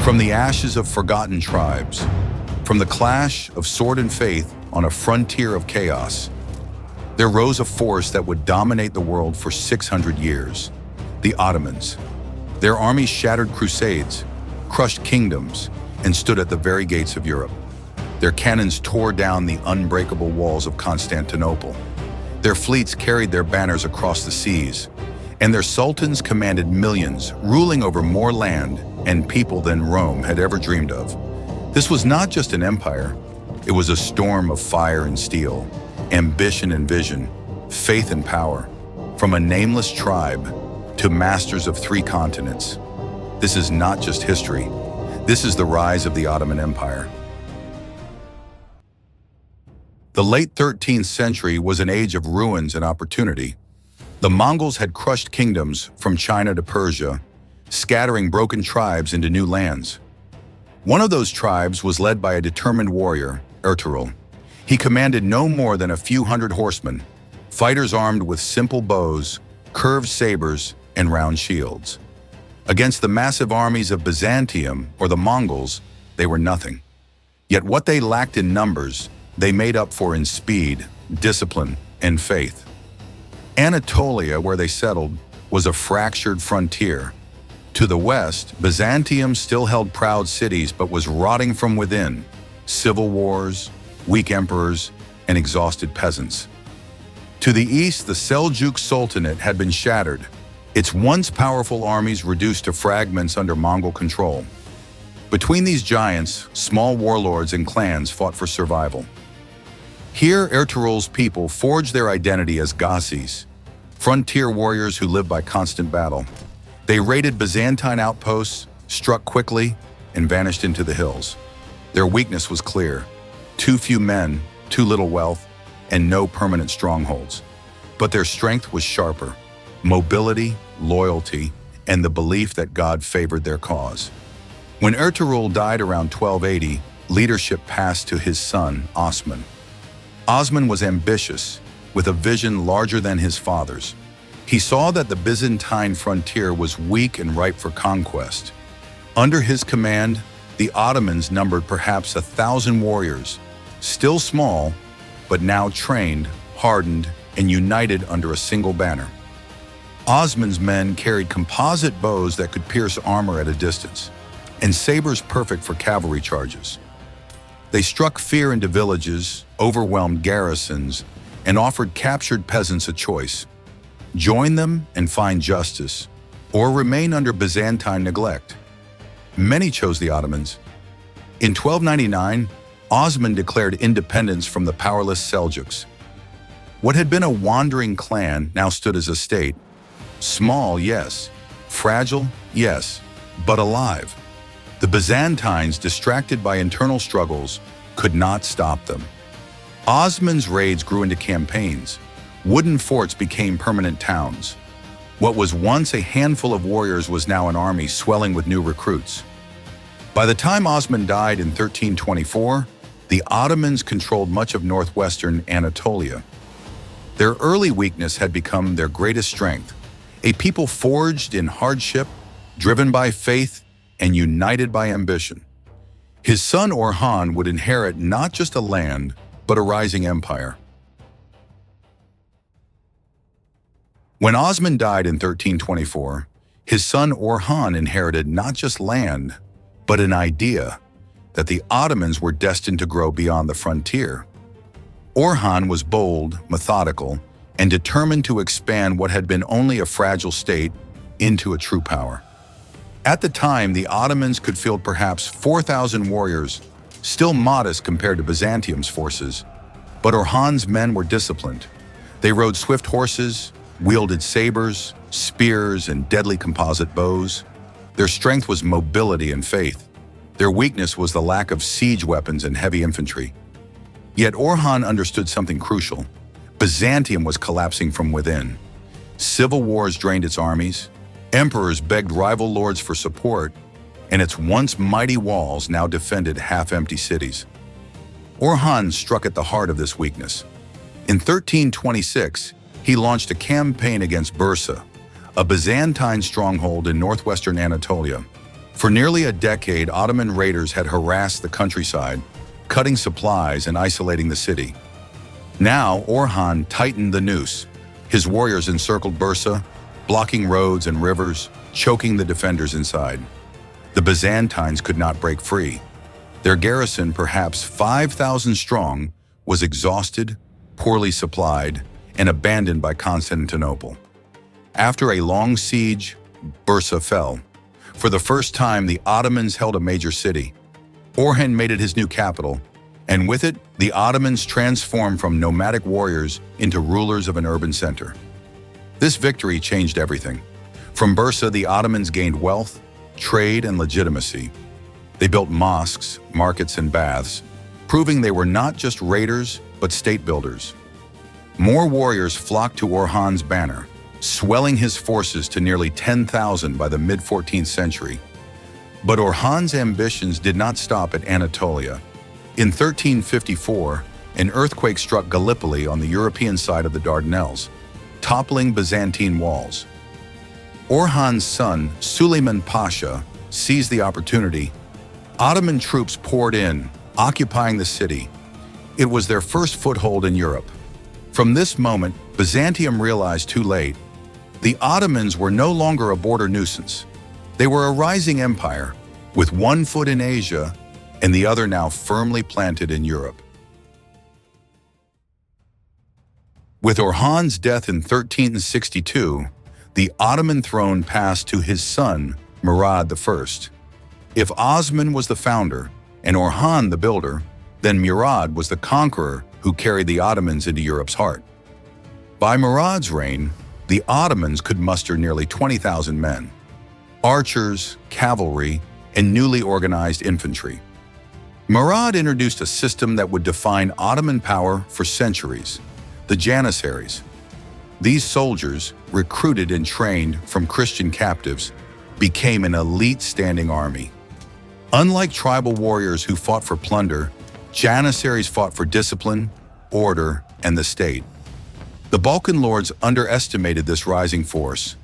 From the ashes of forgotten tribes, from the clash of sword and faith on a frontier of chaos, there rose a force that would dominate the world for 600 years, the Ottomans. Their armies shattered crusades, crushed kingdoms, and stood at the very gates of Europe. Their cannons tore down the unbreakable walls of Constantinople. Their fleets carried their banners across the seas, and their sultans commanded millions, ruling over more land and people than Rome had ever dreamed of. This was not just an empire, it was a storm of fire and steel, ambition and vision, faith and power, from a nameless tribe to masters of 3 continents. This is not just history, this is the rise of the Ottoman Empire. The late 13th century was an age of ruins and opportunity. The Mongols had crushed kingdoms from China to Persia, scattering broken tribes into new lands. One of those tribes was led by a determined warrior, Ertugrul. He commanded no more than a few hundred horsemen, fighters armed with simple bows, curved sabers, and round shields. Against the massive armies of Byzantium or the Mongols, they were nothing. Yet what they lacked in numbers, they made up for in speed, discipline, and faith. Anatolia, where they settled, was a fractured frontier. To the west, Byzantium still held proud cities but was rotting from within. Civil wars, weak emperors, and exhausted peasants. To the east, the Seljuk Sultanate had been shattered, its once powerful armies reduced to fragments under Mongol control. Between these giants, small warlords and clans fought for survival. Here, Ertugrul's people forged their identity as Ghazis, frontier warriors who lived by constant battle. They raided Byzantine outposts, struck quickly, and vanished into the hills. Their weakness was clear: too few men, too little wealth, and no permanent strongholds. But their strength was sharper: mobility, loyalty, and the belief that God favored their cause. When Ertugrul died around 1280, leadership passed to his son, Osman. Osman was ambitious, with a vision larger than his father's. He saw that the Byzantine frontier was weak and ripe for conquest. Under his command, the Ottomans numbered perhaps 1,000 warriors, still small, but now trained, hardened, and united under a single banner. Osman's men carried composite bows that could pierce armor at a distance, and sabers perfect for cavalry charges. They struck fear into villages, overwhelmed garrisons, and offered captured peasants a choice: join them and find justice, or remain under Byzantine neglect. Many chose the Ottomans. In 1299, Osman declared independence from the powerless Seljuks. What had been a wandering clan now stood as a state. Small, yes. Fragile, yes. But alive. The Byzantines, distracted by internal struggles, could not stop them. Osman's raids grew into campaigns. Wooden forts became permanent towns. What was once a handful of warriors was now an army swelling with new recruits. By the time Osman died in 1324, the Ottomans controlled much of northwestern Anatolia. Their early weakness had become their greatest strength, a people forged in hardship, driven by faith, and united by ambition. His son Orhan would inherit not just a land, but a rising empire. When Osman died in 1324, his son Orhan inherited not just land, but an idea that the Ottomans were destined to grow beyond the frontier. Orhan was bold, methodical, and determined to expand what had been only a fragile state into a true power. At the time, the Ottomans could field perhaps 4,000 warriors, still modest compared to Byzantium's forces. But Orhan's men were disciplined. They rode swift horses, wielded sabers, spears, and deadly composite bows. Their strength was mobility and faith. Their weakness was the lack of siege weapons and heavy infantry. Yet Orhan understood something crucial. Byzantium was collapsing from within. Civil wars drained its armies. Emperors begged rival lords for support, and its once mighty walls now defended half-empty cities. Orhan struck at the heart of this weakness. In 1326, he launched a campaign against Bursa, a Byzantine stronghold in northwestern Anatolia. For nearly a decade, Ottoman raiders had harassed the countryside, cutting supplies and isolating the city. Now, Orhan tightened the noose. His warriors encircled Bursa, blocking roads and rivers, choking the defenders inside. The Byzantines could not break free. Their garrison, perhaps 5,000 strong, was exhausted, poorly supplied, and abandoned by Constantinople. After a long siege, Bursa fell. For the first time, the Ottomans held a major city. Orhan made it his new capital, and with it, the Ottomans transformed from nomadic warriors into rulers of an urban center. This victory changed everything. From Bursa, the Ottomans gained wealth, trade, and legitimacy. They built mosques, markets, and baths, proving they were not just raiders, but state builders. More warriors flocked to Orhan's banner, swelling his forces to nearly 10,000 by the mid-14th century. But Orhan's ambitions did not stop at Anatolia. In 1354, an earthquake struck Gallipoli on the European side of the Dardanelles, toppling Byzantine walls. Orhan's son, Suleiman Pasha, seized the opportunity. Ottoman troops poured in, occupying the city. It was their first foothold in Europe. From this moment, Byzantium realized too late. The Ottomans were no longer a border nuisance. They were a rising empire, with one foot in Asia and the other now firmly planted in Europe. With Orhan's death in 1362, the Ottoman throne passed to his son, Murad I. If Osman was the founder and Orhan the builder, then Murad was the conqueror who carried the Ottomans into Europe's heart. By Murad's reign, the Ottomans could muster nearly 20,000 men, archers, cavalry, and newly organized infantry. Murad introduced a system that would define Ottoman power for centuries, the Janissaries. These soldiers, recruited and trained from Christian captives, became an elite standing army. Unlike tribal warriors who fought for plunder, Janissaries fought for discipline, order, and the state. The Balkan lords underestimated this rising force.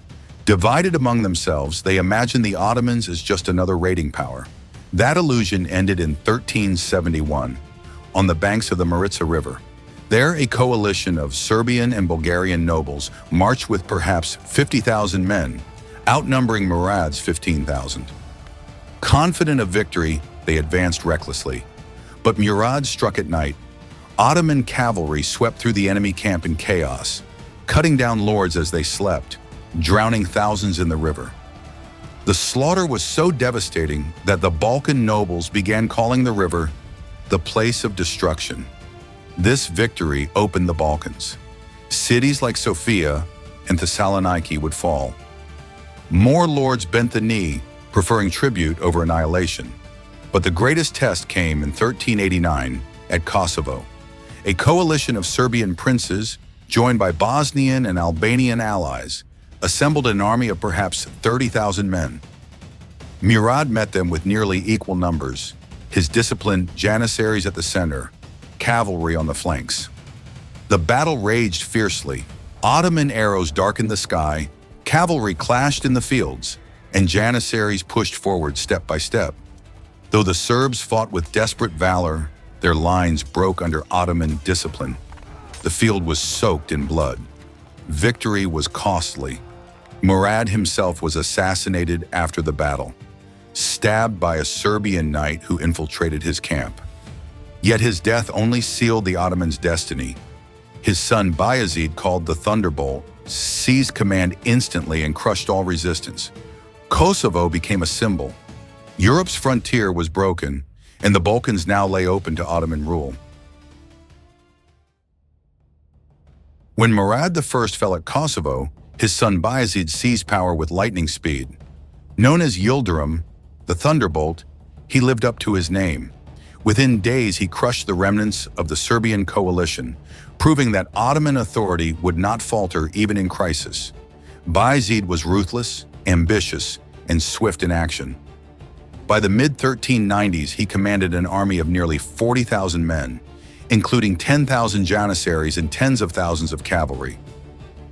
Divided among themselves, they imagined the Ottomans as just another raiding power. That illusion ended in 1371, on the banks of the Maritsa River. There, a coalition of Serbian and Bulgarian nobles marched with perhaps 50,000 men, outnumbering Murad's 15,000. Confident of victory, they advanced recklessly. But Murad struck at night. Ottoman cavalry swept through the enemy camp in chaos, cutting down lords as they slept, drowning thousands in the river. The slaughter was so devastating that the Balkan nobles began calling the river the place of destruction. This victory opened the Balkans. Cities like Sofia and Thessaloniki would fall. More lords bent the knee, preferring tribute over annihilation. But the greatest test came in 1389 at Kosovo. A coalition of Serbian princes, joined by Bosnian and Albanian allies, assembled an army of perhaps 30,000 men. Murad met them with nearly equal numbers, his disciplined Janissaries at the center, cavalry on the flanks. The battle raged fiercely. Ottoman arrows darkened the sky, cavalry clashed in the fields, and Janissaries pushed forward step by step. Though the Serbs fought with desperate valor, their lines broke under Ottoman discipline. The field was soaked in blood. Victory was costly. Murad himself was assassinated after the battle, stabbed by a Serbian knight who infiltrated his camp. Yet his death only sealed the Ottomans' destiny. His son Bayezid, called the Thunderbolt, seized command instantly and crushed all resistance. Kosovo became a symbol. Europe's frontier was broken, and the Balkans now lay open to Ottoman rule. When Murad I fell at Kosovo, his son Bayezid seized power with lightning speed. Known as Yildirim, the Thunderbolt, he lived up to his name. Within days, he crushed the remnants of the Serbian coalition, proving that Ottoman authority would not falter even in crisis. Bayezid was ruthless, ambitious, and swift in action. By the mid-1390s, he commanded an army of nearly 40,000 men, including 10,000 Janissaries and tens of thousands of cavalry.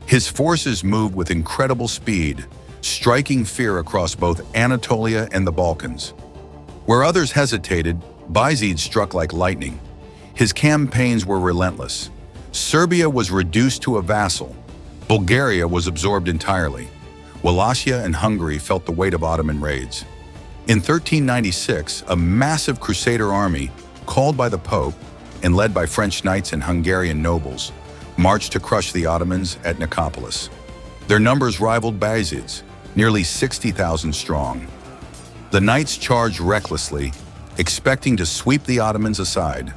His forces moved with incredible speed, striking fear across both Anatolia and the Balkans. Where others hesitated, Bayezid struck like lightning. His campaigns were relentless. Serbia was reduced to a vassal. Bulgaria was absorbed entirely. Wallachia and Hungary felt the weight of Ottoman raids. In 1396, a massive crusader army, called by the Pope and led by French knights and Hungarian nobles, marched to crush the Ottomans at Nicopolis. Their numbers rivaled Bayezid's, nearly 60,000 strong. The knights charged recklessly, expecting to sweep the Ottomans aside.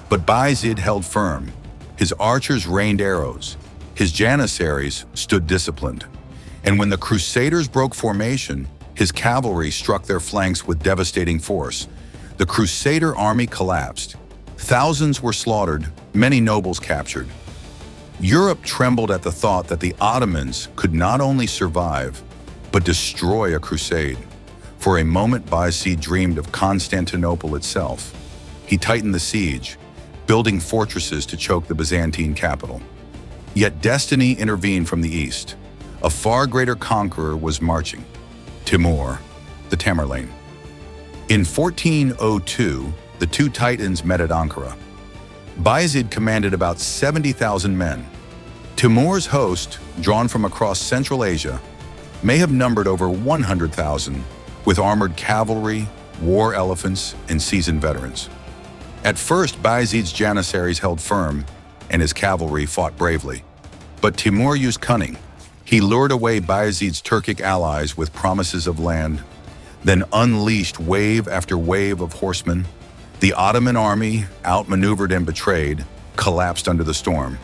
But Bayezid held firm. His archers rained arrows. His Janissaries stood disciplined. And when the Crusaders broke formation, his cavalry struck their flanks with devastating force. The Crusader army collapsed. Thousands were slaughtered, many nobles captured. Europe trembled at the thought that the Ottomans could not only survive, but destroy a crusade. For a moment, Bayezid dreamed of Constantinople itself. He tightened the siege, building fortresses to choke the Byzantine capital. Yet destiny intervened from the east. A far greater conqueror was marching, Timur, the Tamerlane. In 1402, the two titans met at Ankara. Bayezid commanded about 70,000 men. Timur's host, drawn from across Central Asia, may have numbered over 100,000, with armored cavalry, war elephants, and seasoned veterans. At first, Bayezid's Janissaries held firm, and his cavalry fought bravely. But Timur used cunning. He lured away Bayezid's Turkic allies with promises of land, then unleashed wave after wave of horsemen. The Ottoman army, outmaneuvered and betrayed, collapsed under the storm.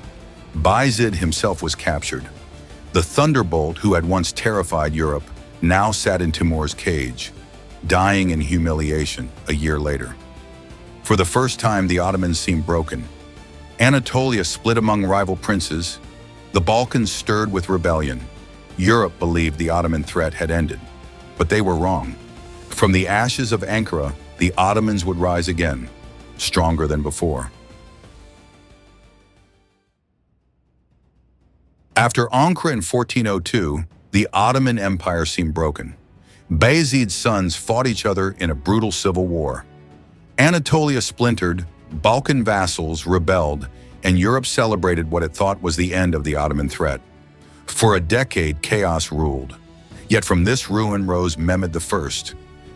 Bayezid himself was captured. The thunderbolt who had once terrified Europe now sat in Timur's cage, dying in humiliation a year later. For the first time, the Ottomans seemed broken. Anatolia split among rival princes. The Balkans stirred with rebellion. Europe believed the Ottoman threat had ended, but they were wrong. From the ashes of Ankara, the Ottomans would rise again, stronger than before. After Ankara in 1402, the Ottoman Empire seemed broken. Bayezid's sons fought each other in a brutal civil war. Anatolia splintered, Balkan vassals rebelled, and Europe celebrated what it thought was the end of the Ottoman threat. For a decade, chaos ruled. Yet from this ruin rose Mehmed I.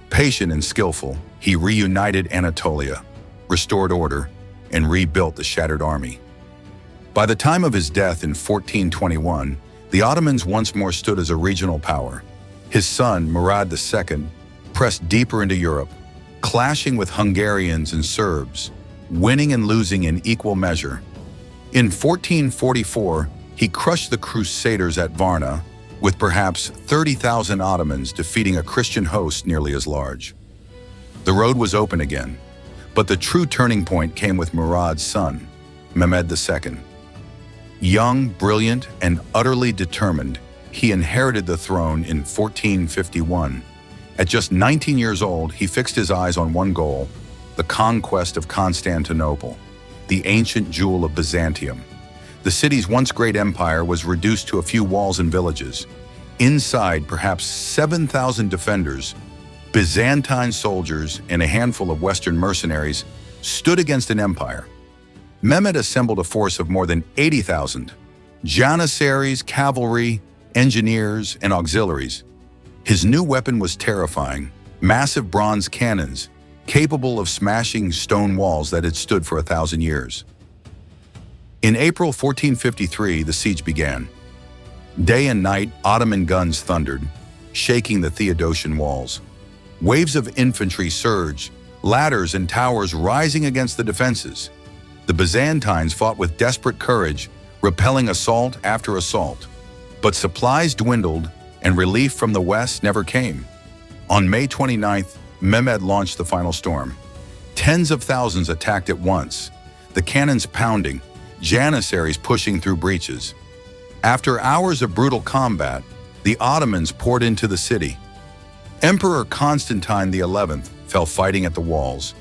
Patient and skillful, he reunited Anatolia, restored order, and rebuilt the shattered army. By the time of his death in 1421, the Ottomans once more stood as a regional power. His son, Murad II, pressed deeper into Europe, clashing with Hungarians and Serbs, winning and losing in equal measure. In 1444, he crushed the Crusaders at Varna, with perhaps 30,000 Ottomans defeating a Christian host nearly as large. The road was open again, but the true turning point came with Murad's son, Mehmed II. Young, brilliant, and utterly determined, he inherited the throne in 1451. At just 19 years old, he fixed his eyes on one goal: the conquest of Constantinople, the ancient jewel of Byzantium. The city's once great empire was reduced to a few walls and villages. Inside, perhaps 7,000 defenders, Byzantine soldiers, and a handful of Western mercenaries stood against an empire. Mehmed assembled a force of more than 80,000, Janissaries, cavalry, engineers, and auxiliaries. His new weapon was terrifying: massive bronze cannons, capable of smashing stone walls that had stood for 1,000 years. In April 1453, the siege began. Day and night, Ottoman guns thundered, shaking the Theodosian walls. Waves of infantry surged, ladders and towers rising against the defenses. The Byzantines fought with desperate courage, repelling assault after assault. But supplies dwindled, and relief from the west never came. On May 29th, Mehmed launched the final storm. Tens of thousands attacked at once, the cannons pounding, Janissaries pushing through breaches. After hours of brutal combat, the Ottomans poured into the city. Emperor Constantine XI fell fighting at the walls,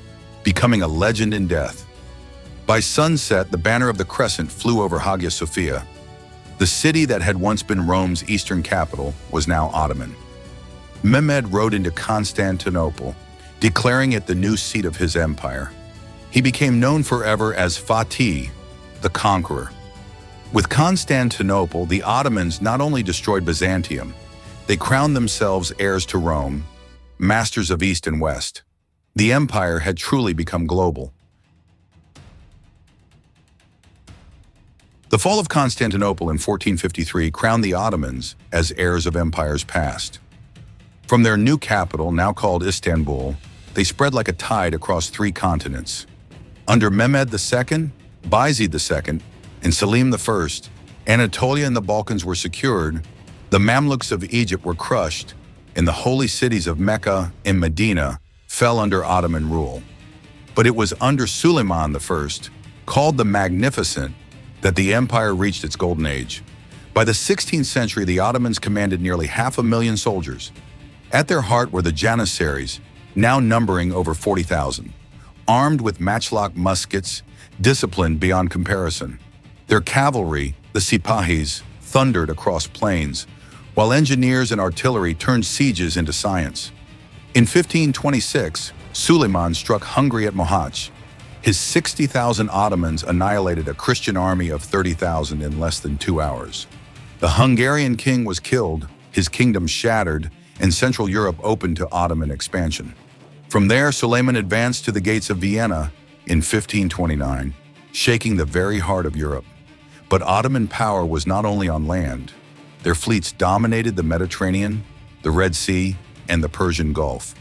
becoming a legend in death. By sunset, the banner of the crescent flew over Hagia Sophia. The city that had once been Rome's eastern capital was now Ottoman. Mehmed rode into Constantinople, declaring it the new seat of his empire. He became known forever as Fatih, the conqueror. With Constantinople, the Ottomans not only destroyed Byzantium, they crowned themselves heirs to Rome, masters of East and West. The empire had truly become global. The fall of Constantinople in 1453 crowned the Ottomans as heirs of empires past. From their new capital, now called Istanbul, they spread like a tide across 3 continents. Under Mehmed II, Bayezid II, and Selim I, Anatolia and the Balkans were secured, the Mamluks of Egypt were crushed, and the holy cities of Mecca and Medina fell under Ottoman rule. But it was under Suleiman I, called the Magnificent, that the empire reached its golden age. By the 16th century, the Ottomans commanded nearly 500,000 soldiers. At their heart were the Janissaries, now numbering over 40,000. Armed with matchlock muskets, disciplined beyond comparison. Their cavalry, the Sipahis, thundered across plains, while engineers and artillery turned sieges into science. In 1526, Suleiman struck Hungary at Mohacs. His 60,000 Ottomans annihilated a Christian army of 30,000 in less than 2 hours. The Hungarian king was killed, his kingdom shattered, and Central Europe opened to Ottoman expansion. From there, Suleiman advanced to the gates of Vienna in 1529, shaking the very heart of Europe. But Ottoman power was not only on land. Their fleets dominated the Mediterranean, the Red Sea, and the Persian Gulf.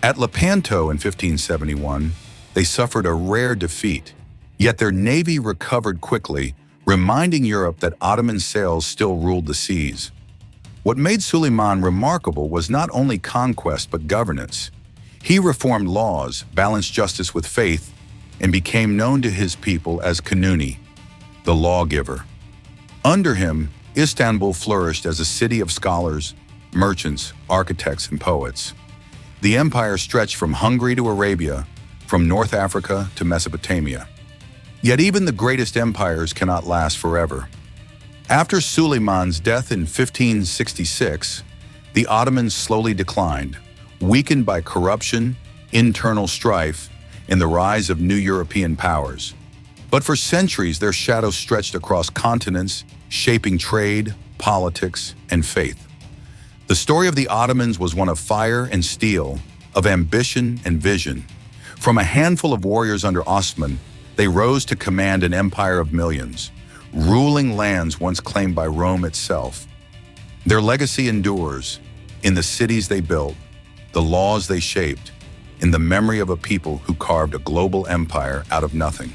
At Lepanto in 1571, they suffered a rare defeat, yet their navy recovered quickly, reminding Europe that Ottoman sails still ruled the seas. What made Suleiman remarkable was not only conquest but governance. He reformed laws, balanced justice with faith, and became known to his people as Kanuni, the lawgiver. Under him, Istanbul flourished as a city of scholars, merchants, architects, and poets. The empire stretched from Hungary to Arabia, from North Africa to Mesopotamia. Yet even the greatest empires cannot last forever. After Suleiman's death in 1566, the Ottomans slowly declined, weakened by corruption, internal strife, and the rise of new European powers. But for centuries, their shadows stretched across continents, shaping trade, politics, and faith. The story of the Ottomans was one of fire and steel, of ambition and vision. From a handful of warriors under Osman, they rose to command an empire of millions, ruling lands once claimed by Rome itself. Their legacy endures in the cities they built, the laws they shaped, in the memory of a people who carved a global empire out of nothing.